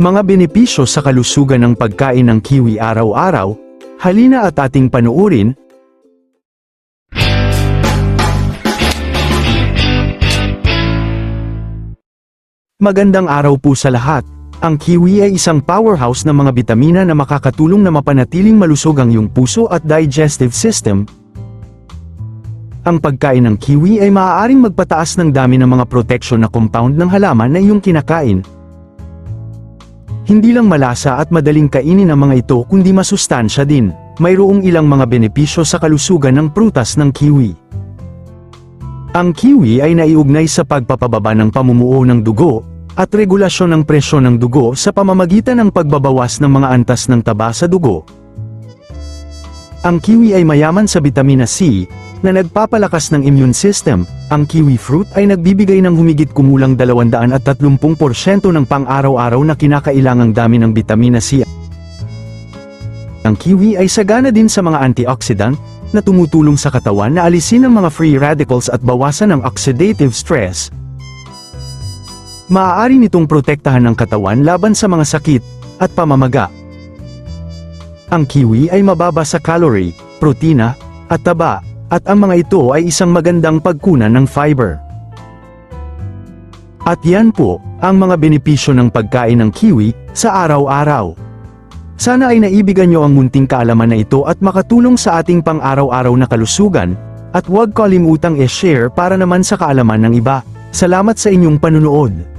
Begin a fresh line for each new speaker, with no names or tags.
Mga benepisyo sa kalusugan ng pagkain ng kiwi araw-araw, halina at ating panuurin. Magandang araw po sa lahat. Ang kiwi ay isang powerhouse ng mga bitamina na makakatulong na mapanatiling malusog ang iyong puso at digestive system. Ang pagkain ng kiwi ay maaaring magpataas ng dami ng mga protection na compound ng halaman na iyong kinakain. Hindi lang malasa at madaling kainin ang mga ito kundi masustansya din. Mayroong ilang mga benepisyo sa kalusugan ng prutas ng kiwi. Ang kiwi ay naiugnay sa pagpapababa ng pamumuo ng dugo, at regulasyon ng presyon ng dugo sa pamamagitan ng pagbabawas ng mga antas ng taba sa dugo. Ang kiwi ay mayaman sa vitamina C, na nagpapalakas ng immune system. Ang kiwi fruit ay nagbibigay ng humigit kumulang 230% ng pang-araw-araw na kinakailangang dami ng vitamina C. Ang kiwi ay sagana din sa mga antioxidant, na tumutulong sa katawan na alisin ang mga free radicals at bawasan ang oxidative stress. Maaari nitong protektahan ang katawan laban sa mga sakit at pamamaga. Ang kiwi ay mababa sa calorie, protina, at taba, at ang mga ito ay isang magandang pagkunan ng fiber. At yan po, ang mga benepisyo ng pagkain ng kiwi sa araw-araw. Sana ay naibigan nyo ang munting kaalaman na ito at makatulong sa ating pang-araw-araw na kalusugan, at huwag kalimutang i-share para naman sa kaalaman ng iba. Salamat sa inyong panunood.